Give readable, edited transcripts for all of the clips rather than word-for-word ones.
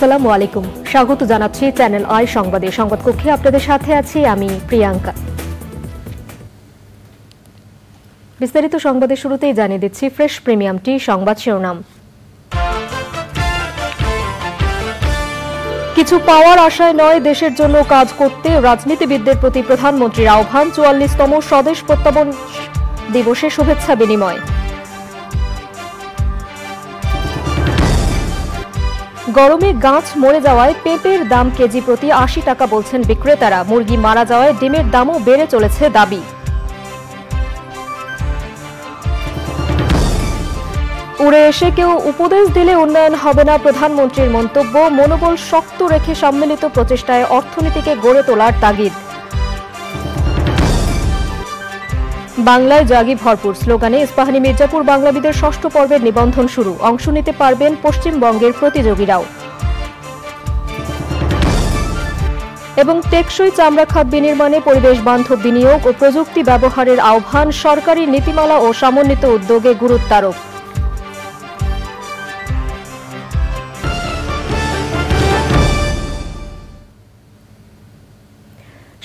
আসসালামু আলাইকুম, স্বাগত জানাচ্ছি চ্যানেল আই সংবাদে। সংবাদ কক্ষে আপনাদের সাথে আছি আমি প্রিয়াঙ্কা। বিস্তারিত সংবাদের শুরুতেই জানিয়ে দিচ্ছি ফ্রেশ প্রিমিয়াম টি সংবাদ শিরোনাম। কিছু পাওয়ার আশায় নয়, দেশের জন্য কাজ করতে রাজনীতিবিদদের প্রতি প্রধানমন্ত্রীর আহ্বান। ৪৪তম স্বদেশ প্রত্যাবর্তন দিবসে শুভেচ্ছা বিনিময়। গরমে গাছ মরে যাওয়ায় পেঁপের দাম কেজি প্রতি ৮০ টাকা বলছেন বিক্রেতারা। মুরগি মারা যাওয়ায় ডিমের দামও বেড়ে চলেছে দাবি। উড়ে এসে কেউ উপদেশ দিলে উন্নয়ন হবে না, প্রধানমন্ত্রীর মন্তব্য। মনোবল শক্ত রেখে সম্মিলিত প্রচেষ্টায় অর্থনীতিকে গড়ে তোলার তাগিদ। বাংলায় জাগি ভরপুর স্লোগানে ইস্পাহানি মির্জাপুর বাংলাবিদের ষষ্ঠ পর্বের নিবন্ধন শুরু। অংশ নিতে পারবেন পশ্চিমবঙ্গের প্রতিযোগীরাও। এবং টেকসই চামড়া খাত বিনির্মাণে পরিবেশ বান্ধব বিনিয়োগ ও প্রযুক্তি ব্যবহারের আহ্বান। সরকারি নীতিমালা ও সমন্বিত উদ্যোগে গুরুত্বারোপ।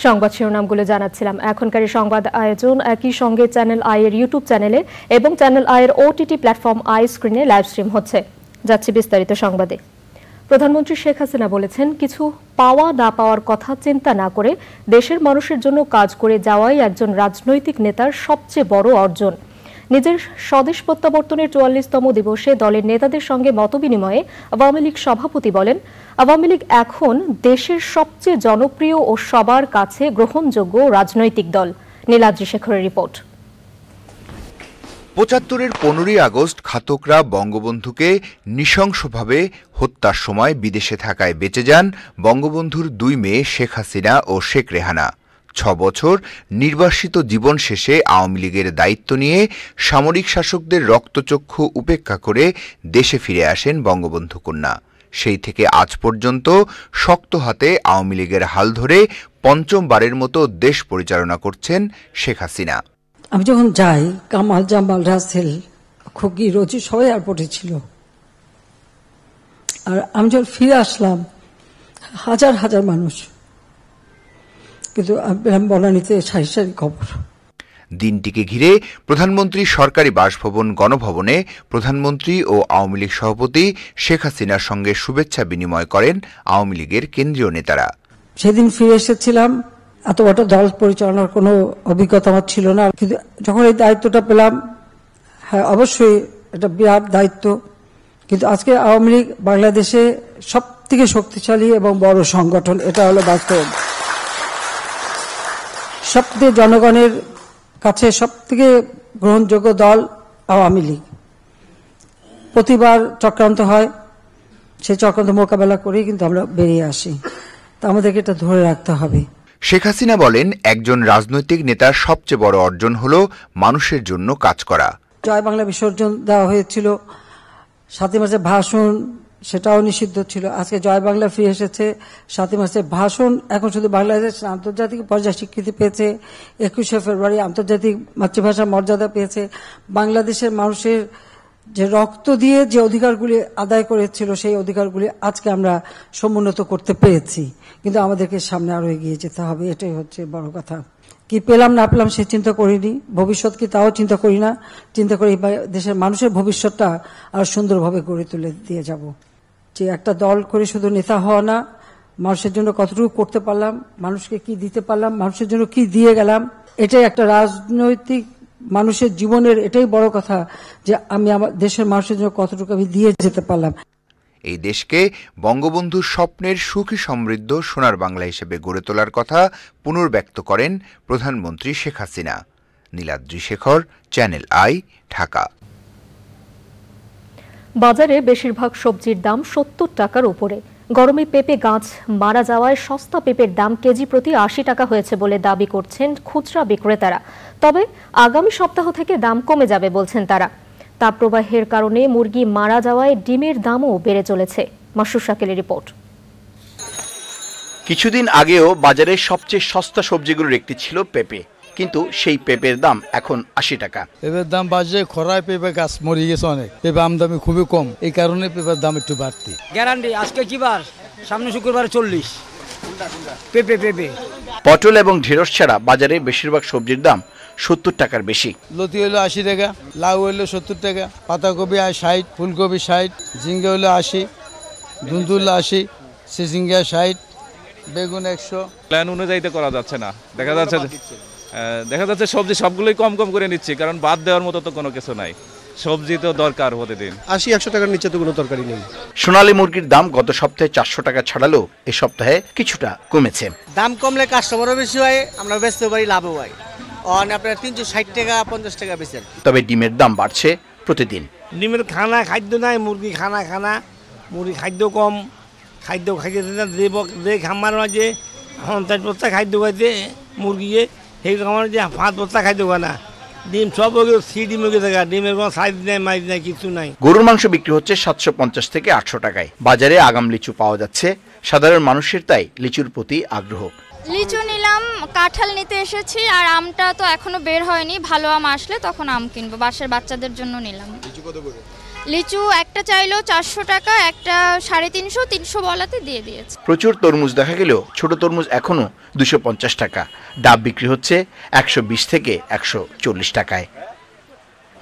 সংবাদ শিরোনামগুলো জানাচ্ছিলাম। এখনকার সংবাদ আয়োজন একই সঙ্গে চ্যানেল আই এর ইউটিউব চ্যানেলে এবং চ্যানেল আই এর ওটিটি প্ল্যাটফর্ম আই স্ক্রিনে লাইভ স্ট্রিম হচ্ছে। যাচ্ছে বিস্তারিত সংবাদে। প্রধানমন্ত্রী শেখ হাসিনা বলেছেন, কিছু পাওয়া না পাওয়ার কথা চিন্তা না করে দেশের মানুষের জন্য কাজ করে যাওয়াই একজন রাজনৈতিক নেতার সবচেয়ে বড় অর্জন। নিজের স্বদেশ প্রত্যাবর্তনের ৪৪তম দিবসে দলের নেতাদের সঙ্গে মতবিনিময়ে আওয়ামী লীগ সভাপতি বলেন, আওয়ামী লীগ এখন দেশের সবচেয়ে জনপ্রিয় ও সবার কাছে গ্রহণযোগ্য রাজনৈতিক দল। নীলাদ্রি শেখরের রিপোর্ট। ৭৫-এর ১৫ই আগস্ট ঘাতকরা বঙ্গবন্ধুকে নৃশংসভাবে হত্যার সময় বিদেশে থাকায় বেঁচে যান বঙ্গবন্ধুর দুই মেয়ে শেখ হাসিনা ও শেখ রেহানা। ৬ বছর নির্বাসিত জীবন শেষে আওয়ামী লীগের দায়িত্ব নিয়ে সামরিক শাসকদের রক্তচক্ষু উপেক্ষা করে দেশে ফিরে আসেন বঙ্গবন্ধু কন্যা। সেই থেকে আজ পর্যন্ত শক্ত হাতে আওয়ামী লীগের হাল ধরে পঞ্চমবারের মতো দেশ পরিচালনা করছেন শেখ হাসিনা। আমি যখন যাই, কামাল, জামাল, রাসেল, খুকি, রোজি সবাই এয়ারপোর্টে ছিল। আর আমি যখন ফিরে আসলাম, হাজার হাজার মানুষ, কিন্তু বনানীতে সারি সারি খবর। দিনটিকে ঘিরে প্রধানমন্ত্রী সরকারি বাসভবন গণভবনে প্রধানমন্ত্রী ও আওয়ামী লীগ সভাপতি শেখ হাসিনার সঙ্গে শুভেচ্ছা বিনিময় করেন আওয়ামী লীগের কেন্দ্রীয় নেতারা। সেদিন ফিরে এসেছিলাম, এত বড় দল পরিচালনার কোনো অভিজ্ঞতা আমার ছিল না, কিন্তু যখন এই দায়িত্বটা পেলাম, হ্যাঁ অবশ্যই এটা বিরাট দায়িত্ব। কিন্তু আজকে আওয়ামী লীগ বাংলাদেশে সব থেকে শক্তিশালী এবং বড় সংগঠন, এটা হলো বাস্তব। সবথেকে জনগণের কাছে সবথেকে গ্রহণযোগ্য দল আওয়ামী লীগ। প্রতিবার চক্রান্ত হয়, সেই চক্রান্ত মোকাবেলা করেই কিন্তু আমরা বেরিয়ে আসি। তা আমাদেরকে এটা ধরে রাখতে হবে। শেখ হাসিনা বলেন, একজন রাজনৈতিক নেতার সবচেয়ে বড় অর্জন হল মানুষের জন্য কাজ করা। জয় বাংলা বিসর্জন দেওয়া হয়েছিল, ৭ই মার্চের ভাষণ সেটাও নিষিদ্ধ ছিল। আজকে জয় বাংলা ফিরে এসেছে। ৭ই মার্চের ভাষণ এখন শুধু বাংলাদেশ আন্তর্জাতিক পর্যায়ে স্বীকৃতি পেয়েছে। ২১শে ফেব্রুয়ারি আন্তর্জাতিক মাতৃভাষার মর্যাদা পেয়েছে। বাংলাদেশের মানুষের যে রক্ত দিয়ে যে অধিকারগুলি আদায় করেছিল, সেই অধিকারগুলি আজকে আমরা সমুন্নত করতে পেরেছি। কিন্তু আমাদেরকে সামনে আরো এগিয়ে যেতে হবে, এটাই হচ্ছে বড় কথা। কি পেলাম না পেলাম সে চিন্তা করিনি, ভবিষ্যৎ কি তাও চিন্তা করি না। চিন্তা করি দেশের মানুষের ভবিষ্যৎটা আরো সুন্দরভাবে গড়ে তুলে দিয়ে যাব। যে একটা দল করে শুধু নেতা হওয়া না, মানুষের জন্য কতটুকু করতে পারলাম, মানুষকে কি দিতে পারলাম, মানুষের জন্য কি দিয়ে গেলাম, এটাই একটা রাজনৈতিক মানুষের জীবনের এটাই বড় কথা, যে আমি আমার দেশের মানুষের জন্য কতটুকু আমি দিয়ে যেতে পারলাম। এই দেশকে বঙ্গবন্ধুর স্বপ্নের সুখী সমৃদ্ধ সোনার বাংলা হিসেবে গড়ে তোলার কথা পুনর্ব্যক্ত করেন প্রধানমন্ত্রী শেখ হাসিনা। Niladri Shekhar, channel I, Dhaka. বাজারে বেশিরভাগ সবজির দাম ৭০ টাকার উপরে। গরমে পেঁপে গাছ মারা যাওয়ায় সস্তা পেঁপের দাম কেজি প্রতি ৮০ টাকা হয়েছে বলে দাবি করছেন খুচরা বিক্রেতারা। তবে আগামী সপ্তাহ থেকে দাম কমে যাবে বলছেন তারা। তাপপ্রবাহের কারণে মুরগি মারা যাওয়ায় ডিমের দামও বেড়ে চলেছে। মাসুর শাকিলের রিপোর্ট। কিছুদিন আগেও বাজারের সবচেয়ে সস্তা সবজিগুলোর একটি ছিল পেঁপে। কিন্তু সেই পেঁপের দাম এখন 80 টাকা। পেঁপের দাম বাড়ছে, খরায় পেঁপে গাছ মরে গেছে অনেক, পেঁপে আমদানি খুবই কম, এই কারণে পেঁপের দাম একটু বাড়তি। গ্যারান্টি আজকে কি বার, সামনে শুক্রবার 40 পেঁপে। পটল এবং ঢেঁড়স ছাড়া বাজারে বেশিরভাগ সবজির দাম 70 টাকার বেশি। লতি হলো 80 টাকা, লাউ হলো 70 টাকা, পাতাকপি 60, ফুলকপি 60, ঝিঙ্গা হলো 80, ধুন্দুল 80, সিজিঙ্গা 60, বেগুন 100। প্ল্যান অনুযায়ী তো করা যাচ্ছে না, দেখা যাচ্ছে সবজি সবগুলোই কম কম করে নিচ্ছি, কারণ বাদ দেওয়ার মতো তো কোনো কিছু নাই, সবজি তো দরকার প্রতিদিন। 80-100 টাকার নিচে তো কোনো তরকারি নেই। সোনালী মুরগির দাম গত সপ্তাহে 400 টাকা ছাড়ালেও এ সপ্তাহে কিছুটা কমেছে। দাম কমলে কাস্টমারও বেশি হয়, আমরা বেচতে পারি, লাভও হয়। আপনার 360 টাকা 50 টাকা বেচেন। তবে ডিমের দাম বাড়ছে প্রতিদিন। ডিমের খাদ্য নাই, মুরগি খানা মুরগি খাদ্য কম, খাদ্য খাইতে যে খামার মাঝে 50 বস্তা খাদ্য খাইতে মুরগিয়ে, সেই খামার যে 5 বস্তা খাদ্য খায় না, ডিম সব ডিম থাকা, ডিমের কোনো সাইজ নাই, মাইজ নাই, কিছু নাই। গরুর মাংস বিক্রি হচ্ছে 750 থেকে 800 টাকায়। বাজারে আগাম লিচু পাওয়া যাচ্ছে, সাধারণ মানুষের তাই লিচুর প্রতি আগ্রহ। লিচু নিলাম, কাঁঠাল নিতে এসেছি, আর আমটা তো এখনো বের হয়নি, ভালো আম আসলে তখন আম কিনবো, বাসার বাচ্চাদের জন্য নিলাম। লিচু একটা চাইলো 400 টাকা, একটা 350, 300 বলাতে দিয়ে দিয়েছে। প্রচুর তরমুজ দেখা গেলেও ছোট তরমুজ এখনো 250 টাকা, ডাব বিক্রি হচ্ছে 120 থেকে 140 টাকায়।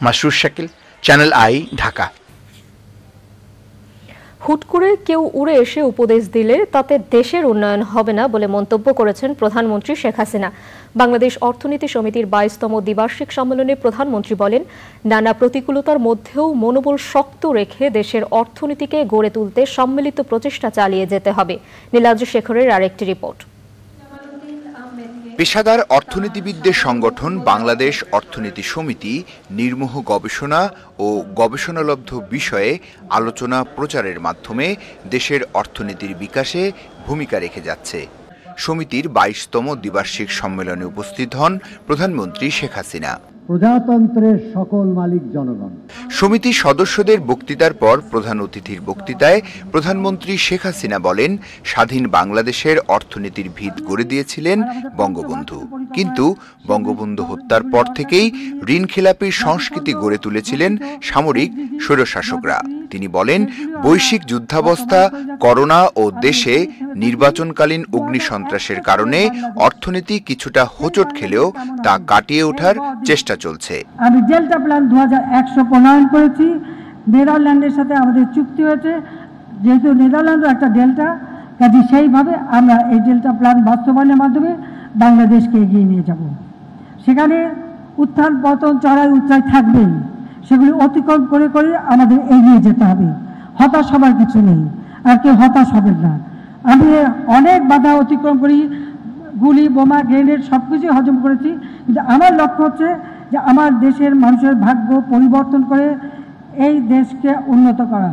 Masrur Shakil, channel I, Dhaka. হুট করে কেউ উড়ে এসে উপদেশ দিলে তাতে দেশের উন্নয়ন হবে না বলে মন্তব্য করেছেন প্রধানমন্ত্রী শেখ হাসিনা। বাংলাদেশ অর্থনীতি সমিতির 22তম দ্বিবার্ষিক সম্মেলনে প্রধানমন্ত্রী বলেন, নানা প্রতিকূলতার মধ্যেও মনোবল শক্ত রেখে দেশের অর্থনীতিকে গড়ে তুলতে সম্মিলিত প্রচেষ্টা চালিয়ে যেতে হবে। নীলাদ্রি শেখরের আরেকটি রিপোর্ট। পেশাদার অর্থনীতিবিদদের সংগঠন বাংলাদেশ অর্থনীতি সমিতি নির্মোহ গবেষণা ও গবেষণালব্ধ বিষয়ে আলোচনা প্রচারের মাধ্যমে দেশের অর্থনীতির বিকাশে ভূমিকা রেখে যাচ্ছে। সমিতির 22তম দ্বিবার্ষিক সম্মেলনে উপস্থিত হন প্রধানমন্ত্রী শেখ হাসিনা। প্রজাতন্ত্রের সকল মালিক জনগণ। সমিতির সদস্যদের বক্তৃতার পর প্রধান অতিথির বক্তৃতায় প্রধানমন্ত্রী শেখ হাসিনা বলেন, স্বাধীন বাংলাদেশের অর্থনীতির ভিত গড়ে দিয়েছিলেন বঙ্গবন্ধু, কিন্তু বঙ্গবন্ধু হত্যার পর থেকেই ঋণখেলাপির সংস্কৃতি গড়ে তুলেছিলেন সামরিক স্বৈরশাসকরা। তিনি বলেন, বৈশ্বিক যুদ্ধাবস্থা, করোনা ও দেশে নির্বাচনকালীন অগ্নিসন্ত্রাসের কারণে অর্থনীতি কিছুটা হোঁচট খেলেও তা কাটিয়ে ওঠার চেষ্টা চলছে। আমি ডেল্টা প্ল্যান 2100 প্রণয়ন করেছি, নেদারল্যান্ডের সাথে আমাদের চুক্তি হয়েছে, যেহেতু নেদারল্যান্ডও একটা ডেল্টা, কাজে সেইভাবে আমরা এই ডেল্টা প্ল্যান বাস্তবায়নের মাধ্যমে বাংলাদেশকে এগিয়ে নিয়ে যাব। সেখানে উত্থান পতন, চড়াই উচ্চাই থাকবেই, সেগুলি অতিক্রম করে করে আমাদের এগিয়ে যেতে হবে। হতাশ হবার কিছু নেই, আর কেউ হতাশ হবেন না। আমি অনেক বাধা অতিক্রম করি, গুলি, বোমা, গ্রেনেড সব কিছুই হজম করেছি, কিন্তু আমার লক্ষ্য হচ্ছে যে আমার দেশের মানুষের ভাগ্য পরিবর্তন করে এই দেশকে উন্নত করা।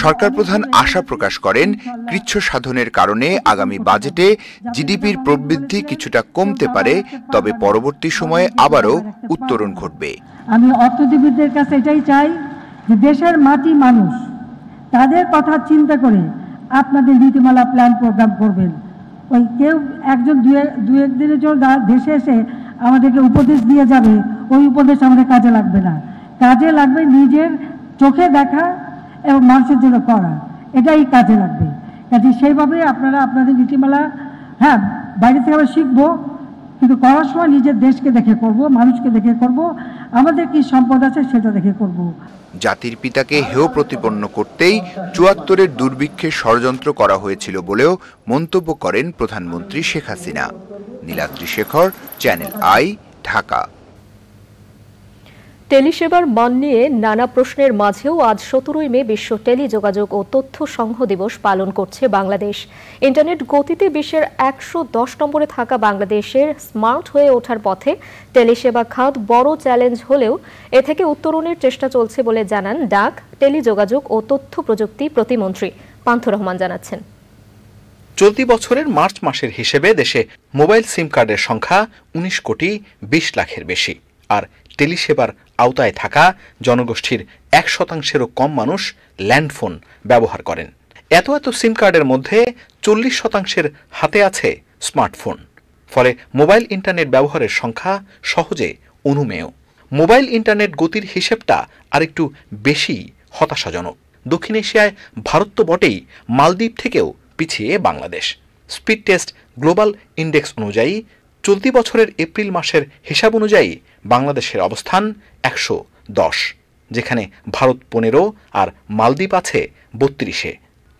সরকার প্রধান আশা প্রকাশ করেন, কৃচ্ছ সাধনের কারণে আগামী বাজেটে জিডিপির প্রবৃদ্ধি কিছুটা কমতে পারে, তবে পরবর্তী সময়ে আবারও উত্তরণ ঘটবে। আমি অর্থনীতিবিদদের কাছে এটাই চাই যে দেশের মাটি মানুষ, তাদের কথা চিন্তা করে আপনাদের নীতিমালা প্ল্যান প্রোগ্রাম করবেন। ওই কেউ একজন দু একদিনের জন্য দেশে এসে আমাদেরকে উপদেশ দিয়ে যাবে, ওই উপদেশ আমাদের কাজে লাগবে না। কাজে লাগবে নিজের চোখে দেখা এবং মানুষের জন্য করা, এটাই কাজে লাগবে। কাজে সেইভাবে আপনারা আপনাদের নীতিমালা, হ্যাঁ বাইরে থেকে আমরা শিখবো, কিন্তু করার সময় নিজের দেশকে দেখে করব, মানুষকে দেখে করব, আমাদের কি সম্পদ আছে সেটা দেখে করব। জাতির পিতাকে হেয় প্রতিপন্ন করতেই ৭৪-এর দুর্ভিক্ষে ষড়যন্ত্র করা হয়েছিল বলেও মন্তব্য করেন প্রধানমন্ত্রী শেখ হাসিনা। Niladri Shekhar, channel I, Dhaka. টেলিসেবার মান নিয়ে নানা প্রশ্নের মাঝেও আজ 17ই মে বিশ্ব টেলিযোগাযোগ ও তথ্য সংঘ দিবস পালন করছে বাংলাদেশ। ইন্টারনেট গতিতে বিশ্বের 110 নম্বরে থাকা বাংলাদেশের স্মার্ট হয়ে ওঠার পথে টেলিসেবা খাত বড় চ্যালেঞ্জ হলেও এ থেকে উত্তরণের চেষ্টা চলছে বলে জানান ডাক, টেলিযোগাযোগ ও তথ্য প্রযুক্তি প্রতিমন্ত্রী পান্থ রহমান। জানাচ্ছেন, চলতি বছরের মার্চ মাসের হিসেবে দেশে মোবাইল সিম কার্ডের সংখ্যা 19 কোটি 20 লাখের বেশি, আর টেলিসেবার আওতায় থাকা জনগোষ্ঠীর 1%-এরও কম মানুষ ল্যান্ডফোন ব্যবহার করেন। এত সিম কার্ডের মধ্যে 40%-এর হাতে আছে স্মার্টফোন। ফলে মোবাইল ইন্টারনেট ব্যবহারের সংখ্যা সহজে অনুমেয়। মোবাইল ইন্টারনেট গতির হিসেবটা আরেকটু বেশি হতাশাজনক। দক্ষিণ এশিয়ায় ভারত তো বটেই, মালদ্বীপ থেকেও পিছিয়ে Bangladesh. Speed test global index অনুযায়ী চলতি বছরের এপ্রিল মাসের হিসাব অনুযায়ী বাংলাদেশের অবস্থান 110, যেখানে ভারত 15 আর মালদ্বীপ আছে 32-এ।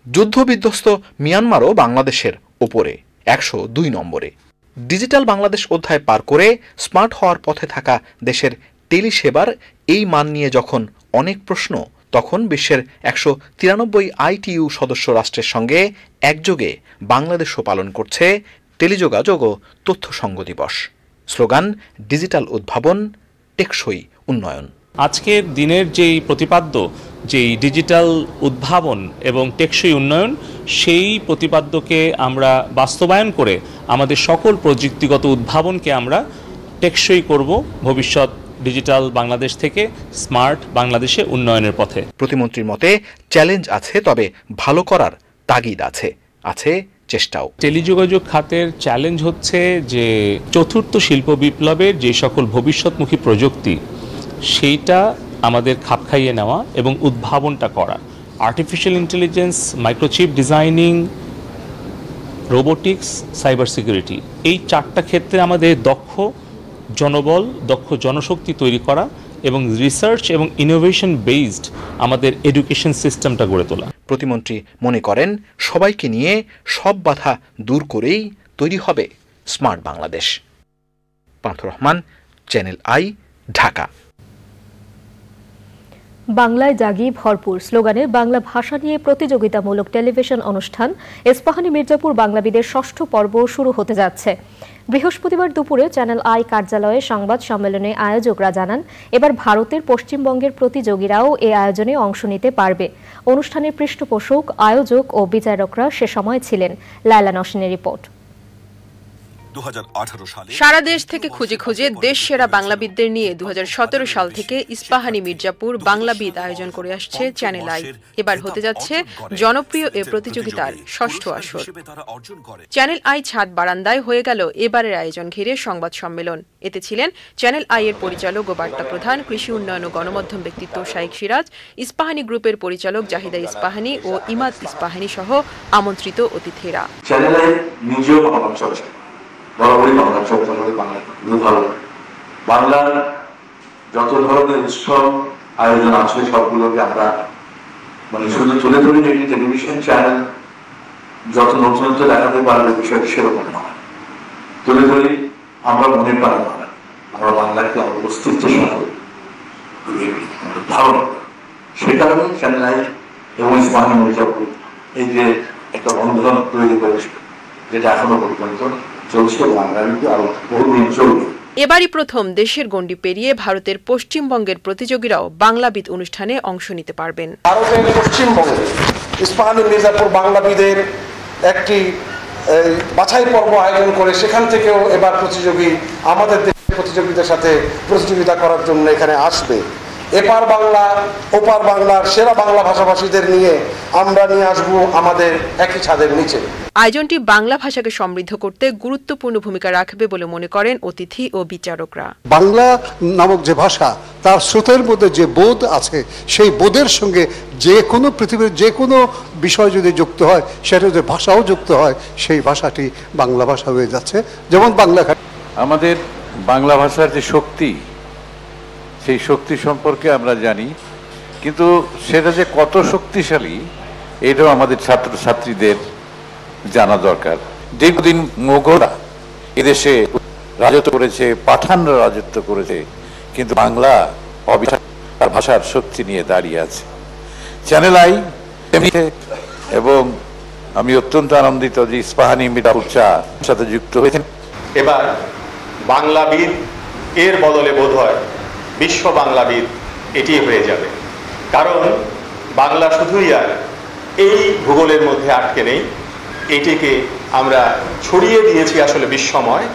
যুদ্ধবিধ্বস্ত মিয়ানমারও বাংলাদেশের ওপরে 102 নম্বরে। ডিজিটাল বাংলাদেশ অধ্যায় পার করে স্মার্ট হওয়ার পথে থাকা দেশের টেলিসেবার এই মান নিয়ে যখন অনেক প্রশ্ন, তখন বিশ্বের 193 ITU সদস্য রাষ্ট্রের সঙ্গে একযোগে বাংলাদেশও পালন করছে টেলিযোগাযোগ ও তথ্য সংঘ দিবস। স্লোগান ডিজিটাল উদ্ভাবন, টেকসই উন্নয়ন। আজকের দিনের যেই প্রতিপাদ্য, যেই ডিজিটাল উদ্ভাবন এবং টেকসই উন্নয়ন, সেই প্রতিপাদ্যকে আমরা বাস্তবায়ন করে আমাদের সকল প্রযুক্তিগত উদ্ভাবনকে আমরা টেকসই করব ভবিষ্যৎ ডিজিটাল বাংলাদেশ থেকে স্মার্ট বাংলাদেশে উন্নয়নের পথে। প্রতিমন্ত্রীর মতে চ্যালেঞ্জ আছে, তবে ভালো করার তাগিদ আছে চেষ্টাও। টেলিযোগাযোগ খাতের চ্যালেঞ্জ হচ্ছে যে চতুর্থ শিল্প বিপ্লবের যে সকল ভবিষ্যৎমুখী প্রযুক্তি, সেইটা আমাদের খাপ খাইয়ে নেওয়া এবং উদ্ভাবনটা করা। Artificial intelligence, microchip designing, robotics, cyber security, এই 4টা ক্ষেত্রে আমাদের দক্ষ জনবল, দক্ষ জনশক্তি তৈরি করা এবং রিসার্চ এবং ইনোভেশন বেসড আমাদের এডুকেশন সিস্টেমটা গড়ে তোলা। প্রতিমন্ত্রী মনে করেন সবাইকে নিয়ে সব বাধা দূর করেই তৈরি হবে smart Bangladesh. Panthur Rahman, channel I, Dhaka. বাংলায় জাগি ভরপুর স্লোগানে বাংলা ভাষা নিয়ে প্রতিযোগিতামূলক টেলিভিশন অনুষ্ঠান ইস্পাহানি মির্জাপুর বাংলাবিদের 6ঠ পর্ব শুরু হতে যাচ্ছে। বৃহস্পতিবার দুপুরে চ্যানেল আই কার্যালয়ে সংবাদ সম্মেলনে আয়োজকরা জানান, এবার ভারতের পশ্চিমবঙ্গের প্রতিযোগীরাও এ আয়োজনে অংশ নিতে পারবে। অনুষ্ঠানের পৃষ্ঠপোষক, আয়োজক ও বিচারকরা সে সময় ছিলেন। লায়লা নসিনের রিপোর্ট। সারা দেশ থেকে খুঁজে খুঁজে দেশ সেরা বাংলাবিদদের নিয়ে 2017 সাল থেকে ইস্পাহানি মির্জাপুর বাংলাবিদ আয়োজন করে আসছে চ্যানেল আই। এবার হতে যাচ্ছে জনপ্রিয় এ প্রতিযোগিতার 6ঠ আসর। চ্যানেল আই ছাদ বারান্দায় হয়ে গেল এবারের আয়োজন ঘিরে সংবাদ সম্মেলন। এতে ছিলেন চ্যানেল আই এর পরিচালক ও বার্তা প্রধান, কৃষি উন্নয়ন ও গণমাধ্যম ব্যক্তিত্ব শাইখ সিরাজ, ইস্পাহানি গ্রুপের পরিচালক জাহিদা ইস্পাহানি ও ইমাদ ইস্পাহানি সহ আমন্ত্রিত অতিথিরা। চ্যানেল আই নিজেও বরাবরই বাংলা চর্চা করে, বাংলার যত ধরনের উৎসব আয়োজন আছে সবগুলোকে আমরা শুধু তুলে ধরি। একটি টেলিভিশন চ্যানেল যত নতুনত্ব দেখাতে পারবে বিষয়টি সেরকম নয়, তুলে ধরি আমরা মনে পারি আমরা বাংলাকে অস্তিত্বের সাথে ধারণা। সে কারণে চ্যানেল আই এবং ইস্পাহানি মির্জাপুর এই যে একটা বন্ধন তৈরি করেছে, যেটা এখনো পর্যন্ত চলছে এবং আগামী আরো বহুদিন চলবে। এবারই প্রথম দেশের গণ্ডি পেরিয়ে ভারতের পশ্চিমবঙ্গের প্রতিযোগীরাও বাংলাবিদ অনুষ্ঠানে অংশ নিতে পারবেন। ভারতের পশ্চিমবঙ্গে ইস্পাহানি মির্জাপুর বাংলাবিদের একটি বাছাই পর্ব আয়োজন করে সেখান থেকেও এবার প্রতিযোগী আমাদের দেশের প্রতিযোগীদের সাথে প্রতিযোগিতা করার জন্য এখানে আসবে। এপার বাংলা ওপার বাংলার সেরা বাংলা ভাষাভাষীদের নিয়ে আমরা নিয়ে আসবো আমাদের একই ছাদের নিচে। আয়োজনটি বাংলা ভাষাকে সমৃদ্ধ করতে গুরুত্বপূর্ণ ভূমিকা রাখবে বলে মনে করেন অতিথি ও বিচারকরা। বাংলা নামক যে ভাষা, তার স্রোতের মধ্যে যে বোধ আছে, সেই বোধের সঙ্গে যে কোনো পৃথিবীর যে কোনো বিষয় যদি যুক্ত হয়, সেটা যদি ভাষাও যুক্ত হয়, সেই ভাষাটি বাংলা ভাষা হয়ে যাচ্ছে। যেমন বাংলা, আমাদের বাংলা ভাষার যে শক্তি, সেই শক্তি সম্পর্কে আমরা জানি, কিন্তু সেটা যে কত শক্তিশালী এটাও আমাদের ছাত্রছাত্রীদের জানা দরকার। দীর্ঘদিন মোগলরা এদেশে রাজত্ব করেছে, পাঠানরা রাজত্ব করেছে, কিন্তু বাংলা অবিচার ভাষার শক্তি নিয়ে দাঁড়িয়ে আছে। চ্যানেল আই এবং আমি অত্যন্ত আনন্দিত যে ইস্পাহানি মির্জাপুর সাথে যুক্ত হয়েছেন। এবার বাংলাবিদ এর বদলে বোধ হয় বিশ্ব বাংলাবিদ এটি হয়ে যাবে, কারণ বাংলা শুধুই আর এই ভূগোলের মধ্যে আটকে নেই, এটিকে আমরা ছড়িয়ে দিয়েছি আসলে বিশ্বময়।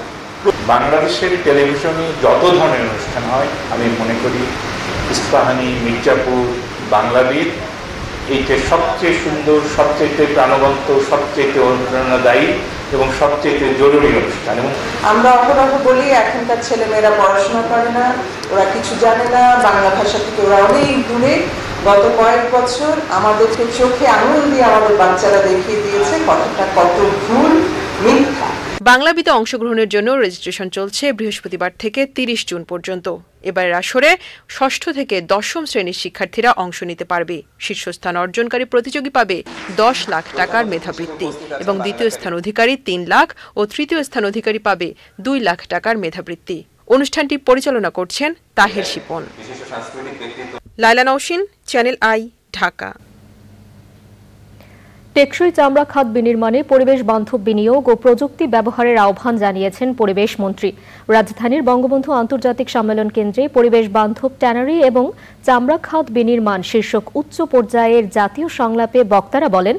বাংলাদেশের টেলিভিশনে যত ধরনের অনুষ্ঠান হয়, আমি মনে করি ইস্পাহানি মির্জাপুর বাংলাবিদ এইটা সবচেয়ে সুন্দর, সবচেয়ে প্রাণবন্ত, সবচেয়ে অনুপ্রেরণাদায়ী এবং সবচেয়ে জরুরি অনুষ্ঠান। এবং আমরা অপরাধ বলি এখনকার ছেলেমেয়েরা পড়াশোনা করে না, ওরা কিছু জানে না, বাংলা ভাষা থেকে ওরা অনেক দূরে। গত কয়েক বছর আমাদেরকে চোখে আঙুল দিয়ে আমাদের বাচ্চারা দেখিয়ে দিয়েছে কথাটা কত ভুল, মিথ্যা। বাংলাবিদে অংশগ্রহণের জন্য রেজিস্ট্রেশন চলছে বৃহস্পতিবার থেকে 30 জুন পর্যন্ত। এবারের আসরে 6ষ্ঠ থেকে 10ম শ্রেণীর শিক্ষার্থীরা অংশ নিতে পারবে। শীর্ষস্থান অর্জনকারী প্রতিযোগী পাবে 10 লাখ টাকার মেধাবৃত্তি এবং দ্বিতীয় স্থান অধিকারী 3 লাখ ও তৃতীয় স্থান অধিকারী পাবে 2 লাখ টাকার মেধাবৃত্তি। অনুষ্ঠানটি পরিচালনা করছেন তাহের শিপন। লাইলা নওশিন, চ্যানেল আই, ঢাকা। টেকসই চামড়া খাত বিনির্মাণে পরিবেশ বান্ধব বিনিয়োগ ও প্রযুক্তি ব্যবহারের আহ্বান জানিয়েছেন পরিবেশ মন্ত্রী। রাজধানীর বঙ্গবন্ধু আন্তর্জাতিক সম্মেলন কেন্দ্রে পরিবেশ বান্ধব ট্যানারি এবং চামড়া খাত বিনির্মাণ শীর্ষক উচ্চ পর্যায়ের জাতীয় সংলাপে বক্তারা বলেন,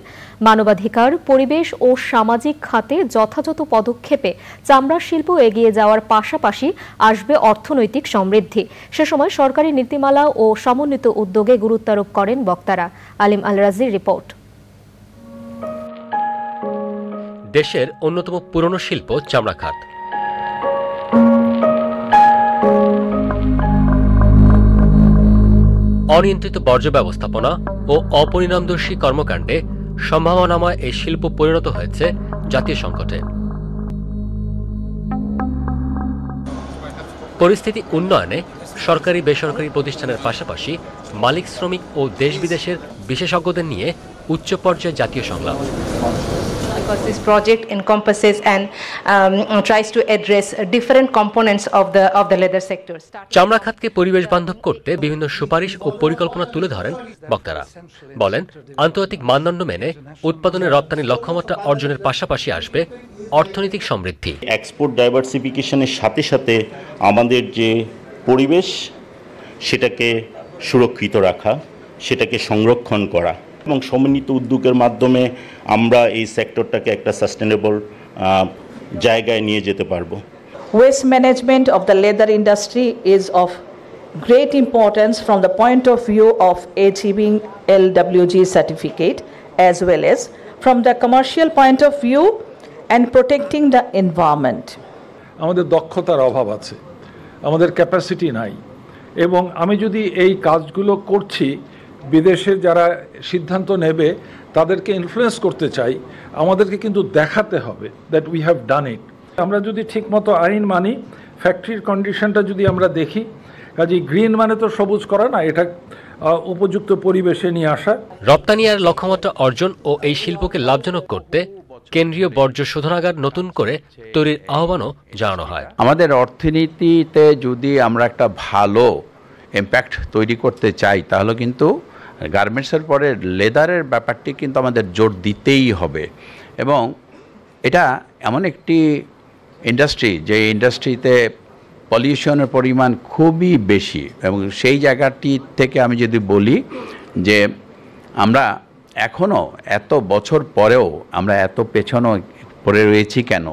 মানবাধিকার, পরিবেশ ও সামাজিক খাতে যথাযথ পদক্ষেপে চামড়া শিল্প এগিয়ে যাওয়ার পাশাপাশি আসবে অর্থনৈতিক সমৃদ্ধি। সে সময় সরকারি নীতিমালা ও সমন্বিত উদ্যোগে গুরুত্বারোপ করেন বক্তারা। আলিম আল রাজির রিপোর্ট। দেশের অন্যতম পুরনো শিল্প চামড়া খাত। অনিয়ন্ত্রিত বর্জ্য ব্যবস্থাপনা ও অপরিণামদর্শী কর্মকাণ্ডে সম্ভাবনাময় এই শিল্প পরিণত হয়েছে জাতীয় সংকটে। পরিস্থিতি উন্নয়নে সরকারি বেসরকারি প্রতিষ্ঠানের পাশাপাশি মালিক, শ্রমিক ও দেশ বিদেশের বিশেষজ্ঞদের নিয়ে উচ্চ পর্যায়ে জাতীয় সংলাপ। Because this project encompasses and tries to address different components of the leather sector. চামড়া খাতকে পরিবেশ বান্ধব করতে বিভিন্ন সুপারিশ ও পরিকল্পনা তুলে ধরেন বক্তারা। বলেন, আন্তর্জাতিক মানদণ্ড মেনে উৎপাদনে রপ্তানি লক্ষ্যমাত্রা অর্জনের পাশাপাশি আসবে অর্থনৈতিক সমৃদ্ধি। এক্সপোর্ট ডাইভার্সিফিকেশনের সাথে সাথে আমাদের যে পরিবেশ সেটাকে সুরক্ষিত রাখা, সেটাকে সংরক্ষণ করা এবং সমন্বিত উদ্যোগের মাধ্যমে আমরা এই সেক্টরটাকে একটা সাস্টেনেবল জায়গায় নিয়ে যেতে পারবো। Waste management of the leather industry is of great importance from the point of view of achieving LWG certificate as well as from the commercial point of view and protecting the environment. আমাদের দক্ষতার অভাব আছে, আমাদের capacity নাই, এবং আমি যদি এই কাজগুলো করছি বিদেশের যারা সিদ্ধান্ত নেবে তাদেরকে ইনফ্লুয়েন্স করতে চাই, আমাদেরকে কিন্তু দেখাতে হবে দ্যাট উই হ্যাভ ডান ইট। আমরা যদি ঠিকমতো আইন মানি, ফ্যাক্টরির কন্ডিশনটা যদি আমরা দেখি, কাজেই গ্রিন মানে তো সবুজ করা না, এটা উপযুক্ত পরিবেশে নিয়ে আসা। রপ্তানি আর লক্ষ্যমাত্রা অর্জন ও এই শিল্পকে লাভজনক করতে কেন্দ্রীয় বর্জ্য শোধনাগার নতুন করে তৈরির আহ্বানও জানানো হয়। আমাদের অর্থনীতিতে যদি আমরা একটা ভালো ইম্প্যাক্ট তৈরি করতে চাই তাহলে কিন্তু গার্মেন্টসের পরে লেদারের ব্যাপারটি কিন্তু আমাদের জোর দিতেই হবে। এবং এটা এমন একটি ইন্ডাস্ট্রি যে ইন্ডাস্ট্রিতে পলিউশনের পরিমাণ খুবই বেশি, এবং সেই জায়গাটি থেকে আমি যদি বলি যে আমরা এখনও এত বছর পরেও আমরা এত পেছনে পড়ে রয়েছি কেন,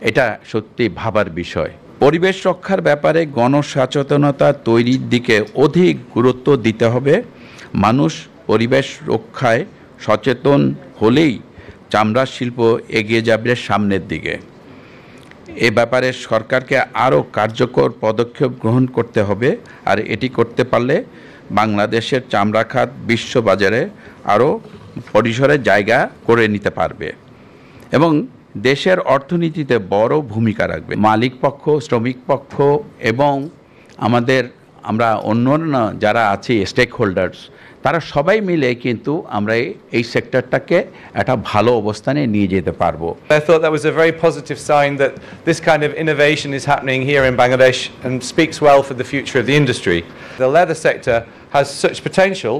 এটা সত্যি ভাবার বিষয়। পরিবেশ রক্ষার ব্যাপারে গণসচেতনতা তৈরির দিকে অধিক গুরুত্ব দিতে হবে। মানুষ পরিবেশ রক্ষায় সচেতন হলেই চামড়া শিল্প এগিয়ে যাবে সামনের দিকে। এ ব্যাপারে সরকারকে আরও কার্যকর পদক্ষেপ গ্রহণ করতে হবে, আর এটি করতে পারলে বাংলাদেশের চামড়া খাত বিশ্ববাজারে আরও পরিসরে জায়গা করে নিতে পারবে এবং দেশের অর্থনীতিতে বড় ভূমিকা রাখবে। মালিক পক্ষ, শ্রমিক পক্ষ এবং আমরা অন্যান্য যারা আছি স্টেক হোল্ডার্স, তারা সবাই মিলে কিন্তু আমরা এই সেক্টরটাকে একটা ভালো অবস্থানে নিয়ে যেতে পারবো। I thought that was a very positive sign that this kind of innovation is happening here in Bangladesh and speaks well for the future of the industry. The leather sector has such potential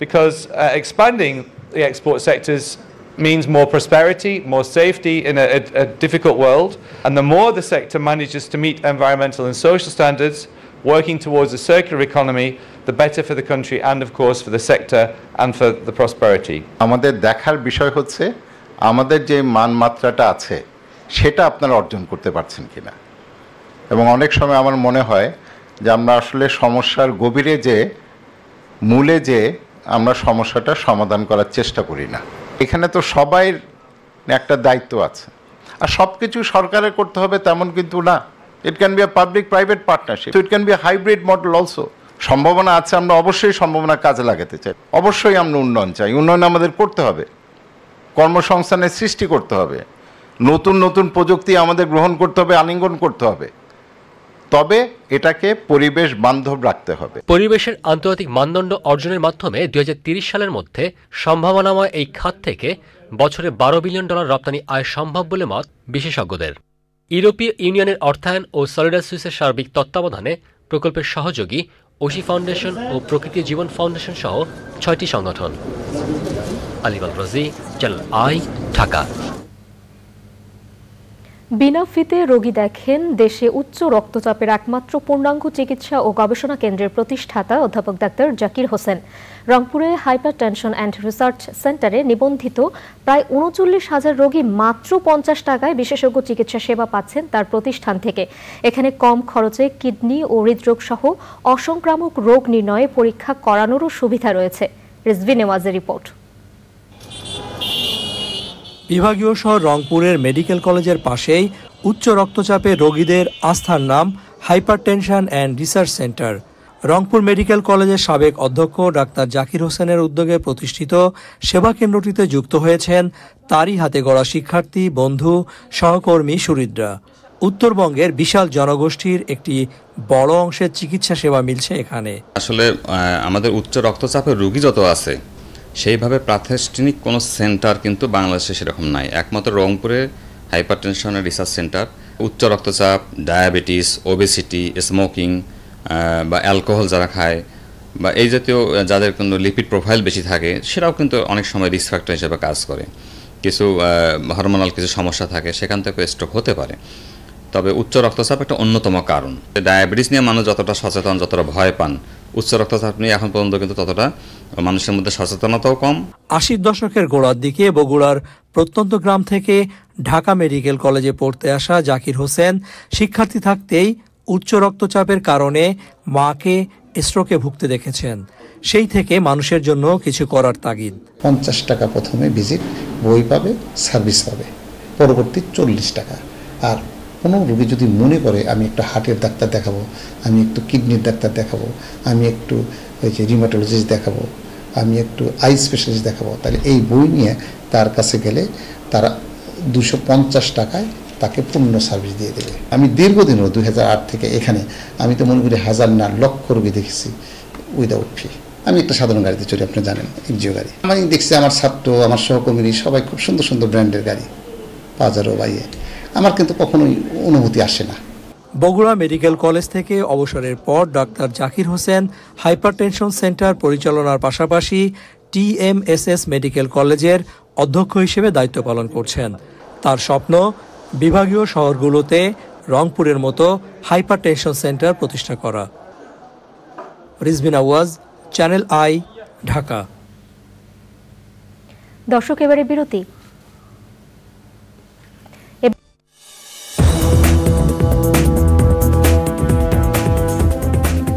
because expanding the export sectors means more prosperity, more safety in a difficult world, and the more the sector manages to meet environmental and social standards, working towards a circular economy, the better for the country and of course for the sector and for the prosperity. আমাদের দেখার বিষয় হচ্ছে আমাদের যে মানমাত্রাটা আছে সেটা আপনারা অর্জন করতে পারছেন কিনা, এবং অনেক সময় আমার মনে হয় যে আমরা আসলে সমস্যার গভীরে যে মূলে যে আমরা সমস্যাটা সমাধান করার চেষ্টা করি না। এখানে তো সবাই একটা দায়িত্ব আছে। আর সব কিছু সরকারের করতে হবে তেমন কিন্তু না। It can be a public private partnership, it can be a hybrid model also. সম্ভাবনা আছে, আমরা অবশ্যই সম্ভাবনা কাজে লাগাতে চাই, অবশ্যই আমরা উন্নয়ন চাই। উন্নয়ন আমাদের করতে হবে, কর্মসংস্থানের সৃষ্টি করতে হবে, নতুন নতুন প্রযুক্তি আমাদের গ্রহণ করতে হবে, আলিঙ্গন করতে হবে, তবে এটাকে পরিবেশ বান্ধব রাখতে হবে। পরিবেশের আন্তর্জাতিক মানদণ্ড অর্জনের মাধ্যমে 2030 সালের মধ্যে সম্ভাবনাময় এই খাত থেকে বছরে $12 বিলিয়ন রপ্তানি আয় সম্ভব বলে মত বিশেষজ্ঞদের। ইউরোপীয় ইউনিয়নের অর্থায়ন ও সলিডার সুইসের সার্বিক তত্ত্বাবধানে প্রকল্পের সহযোগী ওশি ফাউন্ডেশন ও প্রকৃতি জীবন ফাউন্ডেশন সহ 6টি সংগঠন। আলিবাল রাজি, চ্যানেল আই, ঢাকা। বিনা ফিতে রোগী দেখেন দেশে উচ্চ রক্তচাপের একমাত্র পূর্ণাঙ্গ চিকিৎসা ও গবেষণা কেন্দ্রের প্রতিষ্ঠাতা অধ্যাপক ডাক্তার জাকির হোসেন রংপুরে হাইপারটেনশন অ্যান্ড রিসার্চ সেন্টারে নিবন্ধিত প্রায় ৩৯,০০০ রোগী মাত্র 50 টাকায় বিশেষজ্ঞ চিকিৎসা সেবা পাচ্ছেন তার প্রতিষ্ঠান থেকে। এখানে কম খরচে কিডনি ও হৃদরোগ সহ অসংক্রামক রোগ নির্ণয়ে পরীক্ষা করানোরও সুবিধা রয়েছে। রিজভি নেওয়াজের রিপোর্ট। বিভাগীয় শহর রংপুরের মেডিকেল কলেজের পাশেই উচ্চ রক্তচাপের রোগীদের আস্থার নাম hypertension and research centre. Rangpur medical কলেজের সাবেক অধ্যক্ষ ডাক্তার জাকির হোসেনের উদ্যোগে প্রতিষ্ঠিত সেবা কেন্দ্রটিতে যুক্ত হয়েছেন তারই হাতে গড়া শিক্ষার্থী, বন্ধু, সহকর্মী, সুহৃদরা। উত্তরবঙ্গের বিশাল জনগোষ্ঠীর একটি বড় অংশের চিকিৎসা সেবা মিলছে এখানে। আসলে আমাদের উচ্চ রক্তচাপের রোগী যত আছে সেইভাবে প্রাতিষ্ঠানিক কোনো সেন্টার কিন্তু বাংলাদেশে সেরকম নাই। একমাত্র রংপুরে হাইপারটেনশন রিসার্চ সেন্টার। উচ্চ রক্তচাপ, ডায়াবেটিস, ওবেসিটি, স্মোকিং বা অ্যালকোহল যারা খায় বা এই জাতীয় যাদের কিন্তু লিপিড প্রোফাইল বেশি থাকে সেটাও কিন্তু অনেক সময় রিস্ক ফ্যাক্টর হিসেবে কাজ করে। কিছু হরমোনাল কিছু সমস্যা থাকে, সেখান থেকে স্ট্রোক হতে পারে। তবে উচ্চ রক্তচাপ একটা অন্যতম কারণ। ডায়াবেটিস নিয়ে মানুষ যতটা সচেতন, যতটা ভয় পান, উচ্চ রক্তচাপ নিয়ে এখন পর্যন্ত কিন্তু ততটা মানুষের মধ্যে সচেতনতাও কম। 80 দশকের গোড়ার দিকে বগুড়ার প্রত্যন্ত গ্রাম থেকে ঢাকা মেডিকেল কলেজে পড়তে আসা জাকির হোসেন শিক্ষার্থী থাকতেই উচ্চ রক্তচাপের কারণে মাকে স্ট্রোকে ভুগতে দেখেছেন। সেই থেকে মানুষের জন্য কিছু করার তাগিদ। 50 টাকা প্রথমে ভিজিট, বই পাবে, সার্ভিস পাবে, পরবর্তী 40 টাকা। আর কোনো রোগী যদি মনে করে আমি একটু হার্টের ডাক্তার দেখাবো, আমি একটু কিডনির ডাক্তার দেখাবো, আমি একটু ওই যে রিমাটোলজিস্ট দেখাবো, আমি একটু আই স্পেশালিস্ট দেখাবো, তাহলে এই বই নিয়ে তার কাছে গেলে তারা 250 টাকায় তাকে পূর্ণ সার্ভিস দিয়ে দেবে। আমি দীর্ঘদিন 2008 থেকে এখানে আমি তো মনে করি হাজার না লক্ষ রোগী দেখেছি উইদাউট ফি। আমি একটা সাধারণ গাড়িতে চড়ি, আপনি জানেন, এনজিও গাড়ি। আমি দেখছি আমার ছাত্র, আমার সহকর্মী সবাই খুব সুন্দর সুন্দর ব্র্যান্ডের গাড়ি, পাজারো, বাইয়ে। আমার কিন্তু কখনোই অনুভূতি আসে না। বগুড়া মেডিকেল কলেজ থেকে অবসরের পর doctor Zakir Hossain hypertension centre পরিচালনার পাশাপাশি TMSS মেডিকেল কলেজের অধ্যক্ষ হিসেবে দায়িত্ব পালন করছেন। তার স্বপ্ন বিভাগীয় শহরগুলোতে রংপুরের মতো হাইপারটেনশন সেন্টার প্রতিষ্ঠা করা। Rizvi Newaz, channel I, Dhaka. দর্শক, এবারে বিরতি।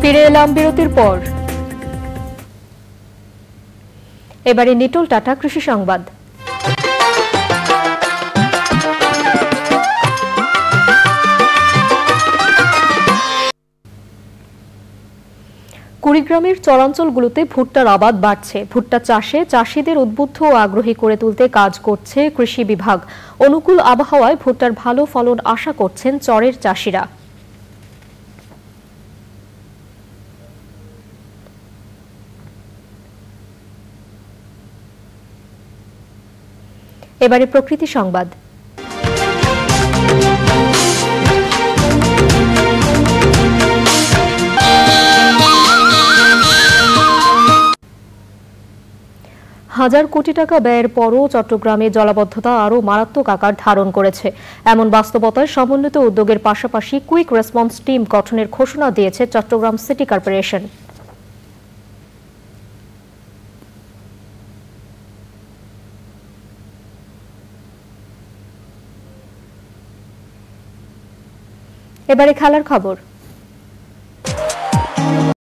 ফিরে এলাম বিরতির পর। এবারে নিটোল টাটা কৃষি সংবাদ। কুড়িগ্রামের চরাঞ্চলগুলোতে ভুট্টার আবাদ বাড়ছে। ভুট্টা চাষে চাষিদের উদ্বুদ্ধ ও আগ্রহী করে তুলতে কাজ করছে কৃষি বিভাগ। অনুকূল আবহাওয়ায় ভুট্টার ভালো ফলন আশা করছেন চরের চাষিরা। এবারে প্রকৃতি সংবাদ। হাজার কোটি টাকা ব্যয়ের পরও চট্টগ্রামে জলাবদ্ধতা আরও মারাত্মক আকার ধারণ করেছে। এমন বাস্তবতায় সমন্বিত উদ্যোগের পাশাপাশি কুইক রেসপন্স টিম গঠনের ঘোষণা দিয়েছে চট্টগ্রাম সিটি কর্পোরেশন। এবারে খেলার খবর।